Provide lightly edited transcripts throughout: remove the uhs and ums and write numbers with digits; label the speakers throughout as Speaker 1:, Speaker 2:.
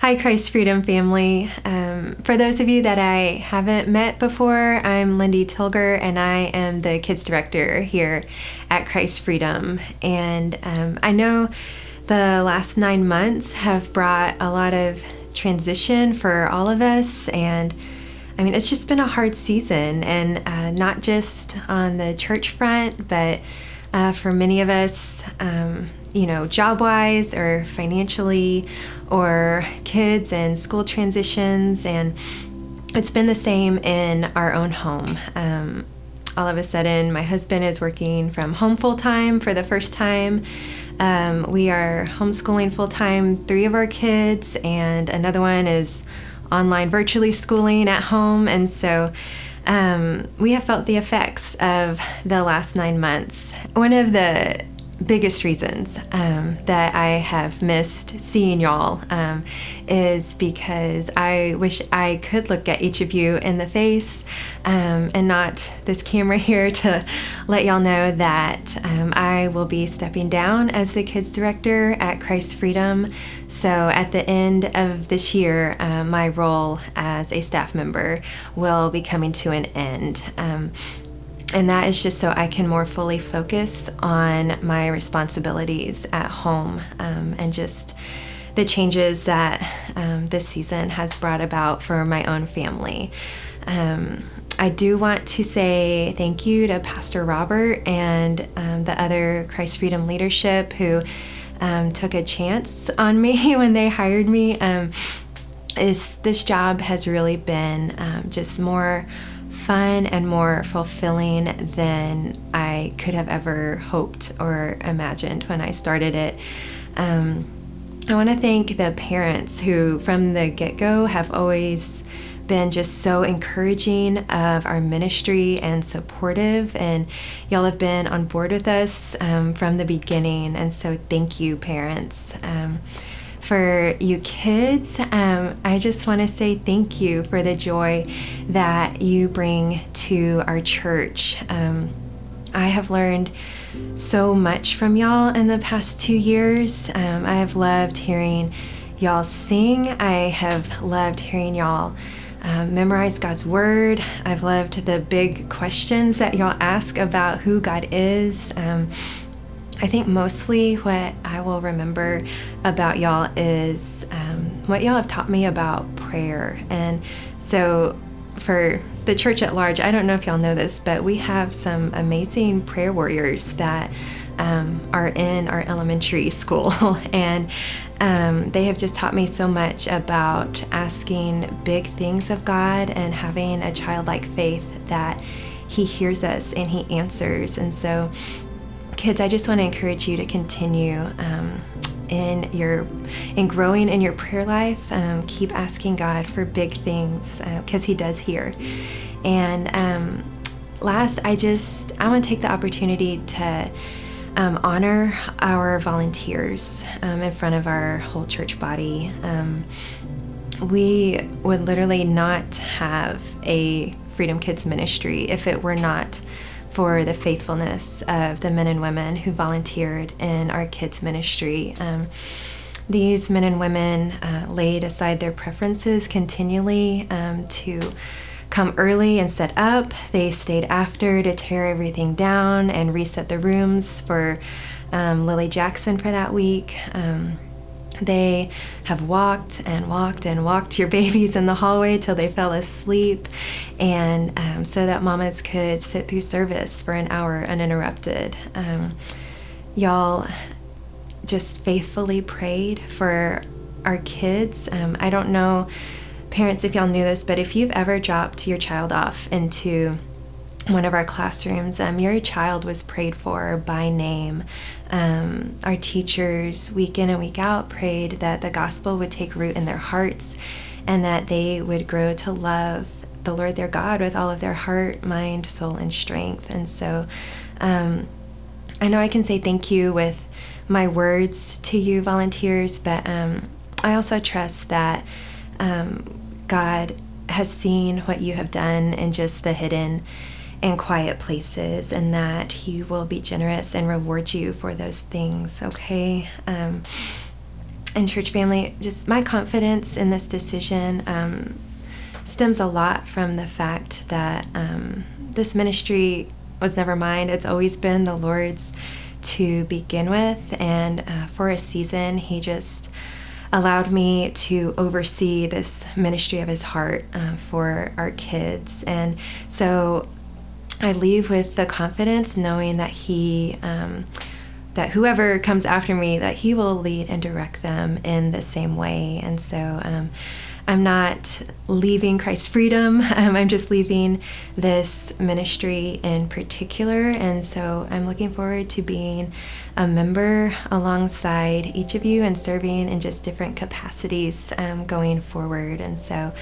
Speaker 1: Hi, Christ Freedom family. For those of you that I haven't met before, I'm Lindy Tilger, and I am the kids director here at Christ Freedom. And I know the last 9 months have brought a lot of transition for all of us, and I mean, it's just been a hard season, and not just on the church front, but for many of us, job-wise or financially, or kids and school transitions, and it's been the same in our own home. All of a sudden, my husband is working from home full-time for the first time. We are homeschooling full-time 3 of our kids, and another one is online virtually schooling at home. And so we have felt the effects of the last 9 months. One of the biggest reasons that I have missed seeing y'all is because I wish I could look at each of you in the face and not this camera here to let y'all know that I will be stepping down as the kids director at Christ Freedom. So at the end of this year, my role as a staff member will be coming to an end. And that is just so I can more fully focus on my responsibilities at home and just the changes that this season has brought about for my own family. I do want to say thank you to Pastor Robert and the other Christ Freedom leadership who took a chance on me when they hired me. This job has really been just more fun and more fulfilling than I could have ever hoped or imagined when I started it. I want to thank the parents who from the get-go have always been just so encouraging of our ministry and supportive, and y'all have been on board with us from the beginning, and so thank you, parents. For you kids, I just want to say thank you for the joy that you bring to our church. I have learned so much from y'all in the past 2 years. I have loved hearing y'all sing. I have loved hearing y'all memorize God's word. I've loved the big questions that y'all ask about who God is. I think mostly what I will remember about y'all is what y'all have taught me about prayer. And so for the church at large, I don't know if y'all know this, but we have some amazing prayer warriors that are in our elementary school. And they have just taught me so much about asking big things of God and having a childlike faith that He hears us and He answers. And so kids, I just want to encourage you to continue in growing in your prayer life. Keep asking God for big things because He does hear. And last, I want to take the opportunity to honor our volunteers in front of our whole church body. We would literally not have a Freedom Kids ministry if it were not for the faithfulness of the men and women who volunteered in our kids ministry. These men and women laid aside their preferences continually to come early and set up. They stayed after to tear everything down and reset the rooms for Lily Jackson for that week. They have walked and walked and walked your babies in the hallway till they fell asleep, and so that mamas could sit through service for an hour uninterrupted. Y'all just faithfully prayed for our kids. I don't know, parents, if y'all knew this, but if you've ever dropped your child off into one of our classrooms, your child was prayed for by name. Our teachers, week in and week out, prayed that the gospel would take root in their hearts and that they would grow to love the Lord their God with all of their heart, mind, soul, and strength. And so I know I can say thank you with my words to you volunteers, but I also trust that God has seen what you have done in just the hidden and quiet places, and that He will be generous and reward you for those things, okay? And church family, just my confidence in this decision stems a lot from the fact that this ministry was never mine. It's always been the Lord's to begin with. And for a season, He just allowed me to oversee this ministry of His heart for our kids. And so I leave with the confidence knowing that that whoever comes after me, that He will lead and direct them in the same way. And so I'm not leaving Christ's freedom. I'm just leaving this ministry in particular. And so I'm looking forward to being a member alongside each of you and serving in just different capacities going forward. And so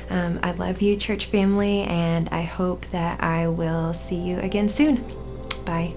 Speaker 1: I love you, church family, and I hope that I will see you again soon. Bye.